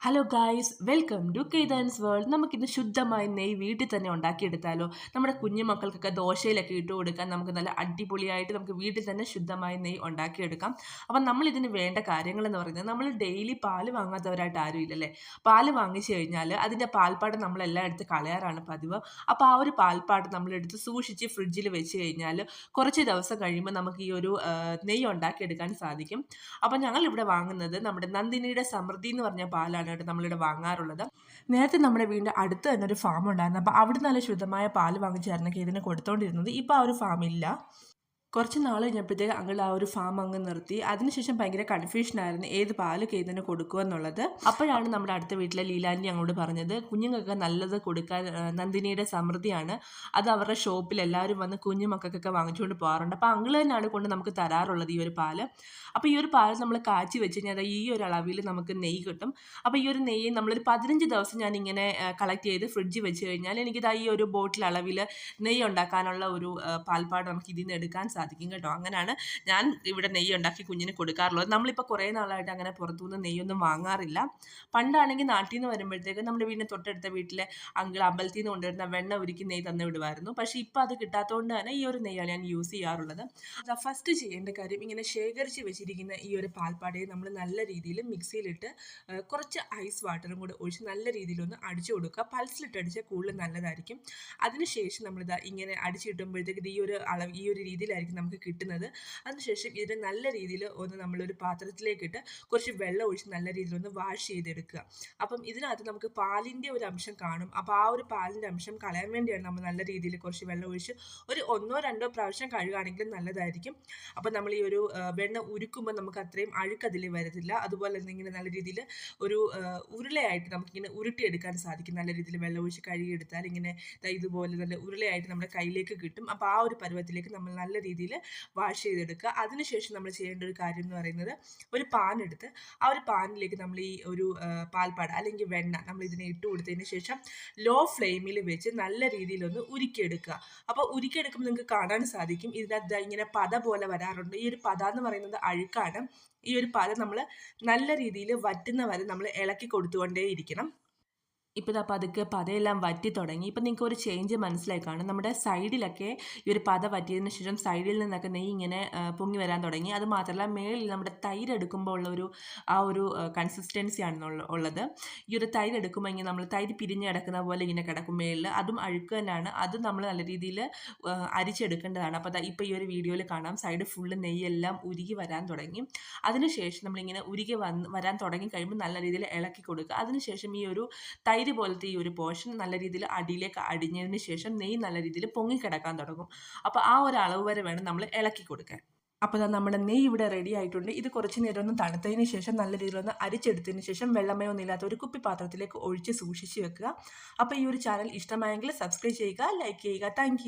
Hello guys, welcome to കെയ്താൻസ് world. നമുക്കിന്ന് ശുദ്ധമായ നെയ്യ് വീട്ടിൽ തന്നെ ഉണ്ടാക്കിയെടുത്താലോ? നമ്മുടെ കുഞ്ഞു മക്കൾക്കൊക്കെ ദോശയിലൊക്കെ ഇട്ട് കൊടുക്കാൻ നമുക്ക് നല്ല അടിപൊളിയായിട്ട് നമുക്ക് വീട്ടിൽ തന്നെ ശുദ്ധമായ നെയ്യ് ഉണ്ടാക്കിയെടുക്കാം. അപ്പം നമ്മളിതിന് വേണ്ട കാര്യങ്ങളെന്ന് പറയുന്നത്, നമ്മൾ ഡെയിലി പാല് വാങ്ങാത്തവരായിട്ട് ആരും ഇല്ലല്ലേ. പാല് വാങ്ങിച്ചു കഴിഞ്ഞാൽ അതിൻ്റെ പാൽപ്പാടം നമ്മളെല്ലാം എടുത്ത് കളയാറാണ് പതിവ്. അപ്പോൾ ആ ഒരു പാൽപ്പാടം നമ്മളെടുത്ത് സൂക്ഷിച്ച് ഫ്രിഡ്ജിൽ വെച്ച് കഴിഞ്ഞാൽ കുറച്ച് ദിവസം കഴിയുമ്പോൾ നമുക്ക് ഈ ഒരു നെയ്യ് ഉണ്ടാക്കിയെടുക്കാൻ സാധിക്കും. അപ്പം ഞങ്ങളിവിടെ വാങ്ങുന്നത് നമ്മുടെ നന്ദിനിയുടെ സമൃദ്ധി എന്ന് പറഞ്ഞ പാലാണ് നമ്മളിവിടെ വാങ്ങാറുള്ളത്. നേരത്തെ നമ്മുടെ വീടിൻ്റെ അടുത്ത് തന്നെ ഒരു ഫാം ഉണ്ടായിരുന്നു. അപ്പോൾ അവിടെ നല്ല ശുദ്ധമായ പാല് വാങ്ങിച്ചായിരുന്നു ഇതിന് കൊടുത്തോണ്ടിരുന്നത്. ഇപ്പോൾ ആ ഒരു ഫാം ഇല്ല. കുറച്ച് നാൾ കഴിഞ്ഞപ്പോഴത്തേക്ക് അങ്കിൾ ആ ഒരു ഫാം അങ്ങ് നിർത്തി. അതിനുശേഷം ഭയങ്കര കൺഫ്യൂഷനായിരുന്നു ഏത് പാല് കേതിന് കൊടുക്കുക എന്നുള്ളത്. അപ്പോഴാണ് നമ്മുടെ അടുത്ത വീട്ടിലെ ലീലാൻറ്റി ഞങ്ങളോട് പറഞ്ഞത്, കുഞ്ഞുങ്ങൾക്ക് നല്ലത് കൊടുക്കാൻ നന്ദിനിയുടെ സമൃദ്ധിയാണ്, അത് അവരുടെ ഷോപ്പിൽ എല്ലാവരും വന്ന് കുഞ്ഞു മക്കൾക്കൊക്കെ വാങ്ങിച്ചുകൊണ്ട് പോകാറുണ്ട്. അപ്പോൾ അങ്കിൾ തന്നെയാണ് കൊണ്ട് നമുക്ക് തരാറുള്ളത് ഈ ഒരു പാല്. അപ്പോൾ ഈ ഒരു പാൽ നമ്മൾ കാച്ചി വെച്ച് കഴിഞ്ഞാൽ ഈ ഒരു അളവിൽ നമുക്ക് നെയ്യ് കിട്ടും. അപ്പോൾ ഈ ഒരു നെയ്യ് നമ്മളൊരു 15 ദിവസം ഞാനിങ്ങനെ കളക്ട് ചെയ്ത് ഫ്രിഡ്ജിൽ വെച്ച് കഴിഞ്ഞാൽ എനിക്കിത് ഈ ഒരു ബോട്ടിൽ അളവിൽ നെയ്യ് ഉണ്ടാക്കാനുള്ള ഒരു പാൽപ്പാട് നമുക്ക് ഇതിൽ നിന്ന് എടുക്കാൻ സാധിക്കും കേട്ടോ. അങ്ങനെയാണ് ഞാൻ ഇവിടെ നെയ്യ് ഉണ്ടാക്കി കുഞ്ഞിന് കൊടുക്കാറുള്ളത്. നമ്മളിപ്പോൾ കുറേ നാളായിട്ട് അങ്ങനെ പുറത്തുനിന്ന് നെയ്യൊന്നും വാങ്ങാറില്ല. പണ്ടാണെങ്കിൽ നാട്ടിൽ നിന്ന് വരുമ്പോഴത്തേക്ക് നമ്മുടെ വീടിന് തൊട്ടടുത്ത വീട്ടിലെ അങ്കിൾ അമ്പലത്തിൽ നിന്ന് കൊണ്ടുവരുന്ന വെണ്ണ ഉരുക്കി നെയ്യ് തന്നു വിടുമായിരുന്നു. പക്ഷേ ഇപ്പോൾ അത് കിട്ടാത്തതുകൊണ്ട് തന്നെ ഈ ഒരു നെയ്യാണ് ഞാൻ യൂസ് ചെയ്യാറുള്ളത്. ഫസ്റ്റ് ചെയ്യേണ്ട കാര്യം, ഇങ്ങനെ ശേഖരിച്ച് വെച്ചിരിക്കുന്ന ഈ ഒരു പാൽപ്പാടയെ നമ്മൾ നല്ല രീതിയിൽ മിക്സിയിലിട്ട് കുറച്ച് ഐസ് വാട്ടറും കൂടെ ഒഴിച്ച് നല്ല രീതിയിലൊന്ന് അടിച്ചു കൊടുക്കുക. പൾസിലിട്ട് അടിച്ചാൽ കൂടുതൽ നല്ലതായിരിക്കും. അതിനുശേഷം നമ്മളിതാ ഇങ്ങനെ അടിച്ചു കിട്ടുമ്പോഴത്തേക്ക് ഈ ഒരു അളവ് ഈ ഒരു രീതിയിലായിരിക്കും നമുക്ക് കിട്ടുന്നത്. അതിനുശേഷം ഇതിനെ നല്ല രീതിയിൽ ഒന്ന് നമ്മളൊരു പാത്രത്തിലേക്കിട്ട് കുറച്ച് വെള്ളം ഒഴിച്ച് നല്ല രീതിയിലൊന്ന് വാഷ് ചെയ്തെടുക്കുക. അപ്പം ഇതിനകത്ത് നമുക്ക് പാലിൻ്റെ ഒരു അംശം കാണും. അപ്പോൾ ആ ഒരു പാലിൻ്റെ അംശം കളയാൻ വേണ്ടിയാണ് നമ്മൾ നല്ല രീതിയിൽ കുറച്ച് വെള്ളം ഒഴിച്ച് ഒരു 1-2 പ്രാവശ്യം കഴുകുകയാണെങ്കിൽ നല്ലതായിരിക്കും. അപ്പോൾ നമ്മൾ ഈ ഒരു വെണ്ണ ഉരുക്കുമ്പോൾ നമുക്ക് അത്രയും അഴുക്കതിൽ വരത്തില്ല. അതുപോലെ തന്നെ ഇങ്ങനെ നല്ല രീതിയിൽ ഒരു ഉരുളയായിട്ട് നമുക്കിങ്ങനെ ഉരുട്ടിയെടുക്കാൻ സാധിക്കും. നല്ല രീതിയിൽ വെള്ളം ഒഴിച്ച് കഴുകിയെടുത്താൽ ഇങ്ങനെ ഇതുപോലെ നല്ല ഉരുളയായിട്ട് നമ്മുടെ കയ്യിലേക്ക് കിട്ടും. അപ്പോൾ ആ ഒരു പരുവത്തിലേക്ക് നമ്മൾ നല്ല രീതിയിൽ വാഷ് ചെയ്തെടുക്കുക. അതിനുശേഷം നമ്മൾ ചെയ്യേണ്ട ഒരു കാര്യം എന്ന് പറയുന്നത്, ഒരു പാൻ എടുത്ത് ആ ഒരു പാനിലേക്ക് നമ്മൾ ഈ ഒരു പാൽപ്പാട അല്ലെങ്കിൽ വെണ്ണ നമ്മൾ ഇതിനെ ഇട്ട് കൊടുത്തതിന് ശേഷം ലോ ഫ്ലെയിമിൽ വെച്ച് നല്ല രീതിയിലൊന്ന് ഉരുക്കിയെടുക്കുക. അപ്പോൾ ഉരുക്കിയെടുക്കുമ്പോൾ നിങ്ങൾക്ക് കാണാൻ സാധിക്കും ഇതിനകത്ത് ഇങ്ങനെ പത പോലെ വരാറുണ്ട്. ഈ ഒരു പത എന്ന് പറയുന്നത് അഴുക്കാണ്. ഈ ഒരു പത നമ്മൾ നല്ല രീതിയിൽ വറ്റുന്ന വരെ നമ്മൾ ഇളക്കി കൊടുത്തുകൊണ്ടേയിരിക്കണം. ഇപ്പോൾ ഇതാ പതുക്കെ പതയെല്ലാം വറ്റി തുടങ്ങി. ഇപ്പം നിങ്ങൾക്ക് ഒരു ചേഞ്ച് മനസ്സിലായി കാണും. നമ്മുടെ സൈഡിലൊക്കെ ഈ ഒരു പത വറ്റിയതിന് ശേഷം സൈഡിൽ നിന്നൊക്കെ നെയ്യ് ഇങ്ങനെ പൊങ്ങി വരാൻ തുടങ്ങി. അത് മാത്രമല്ല മേളിൽ നമ്മുടെ തൈര് എടുക്കുമ്പോൾ ഉള്ള ആ ഒരു കൺസിസ്റ്റൻസിയാണ് ഉള്ളത്. ഈ ഒരു തൈര് എടുക്കുമ്പോൾ ഇങ്ങനെ നമ്മൾ തൈര് പിരിഞ്ഞ് കിടക്കുന്ന പോലെ ഇങ്ങനെ കിടക്കും മേളിൽ. അതും അഴുക്ക് തന്നെയാണ്. അതും നമ്മൾ നല്ല രീതിയിൽ അരിച്ചെടുക്കേണ്ടതാണ്. അപ്പോൾ ഇപ്പോൾ ഈ ഒരു വീഡിയോയിൽ കാണാം സൈഡ് ഫുള്ള് നെയ്യെല്ലാം ഉരുകി വരാൻ തുടങ്ങി. അതിനുശേഷം നമ്മളിങ്ങനെ ഉരുകി വരാൻ തുടങ്ങി കഴിയുമ്പോൾ നല്ല രീതിയിൽ ഇളക്കി കൊടുക്കുക. അതിനുശേഷം ഈ ഒരു തൈര് പോലത്തെ ഈ ഒരു പോർഷൻ നല്ല രീതിയിൽ അടിയിലേക്ക് അടിഞ്ഞതിന് ശേഷം നെയ്യ് നല്ല രീതിയിൽ പൊങ്ങിക്കിടക്കാൻ തുടങ്ങും. അപ്പോൾ ആ ഒരു അളവ് വരെ വേണം നമ്മൾ ഇളക്കി കൊടുക്കാൻ. അപ്പോൾ നമ്മുടെ നെയ്യ് ഇവിടെ റെഡി ആയിട്ടുണ്ട്. ഇത് കുറച്ച് നേരം ഒന്ന് തണുത്തതിന് ശേഷം നല്ല രീതിയിലൊന്ന് അരിച്ചെടുത്തതിന് ശേഷം വെള്ളമയൊന്നും ഇല്ലാത്ത ഒരു കുപ്പി പാത്രത്തിലേക്ക് ഒഴിച്ച് സൂക്ഷിച്ച് വെക്കുക. അപ്പോൾ ഈ ഒരു ചാനൽ ഇഷ്ടമായെങ്കിൽ സബ്സ്ക്രൈബ് ചെയ്യുക, ലൈക്ക് ചെയ്യുക. Thank you.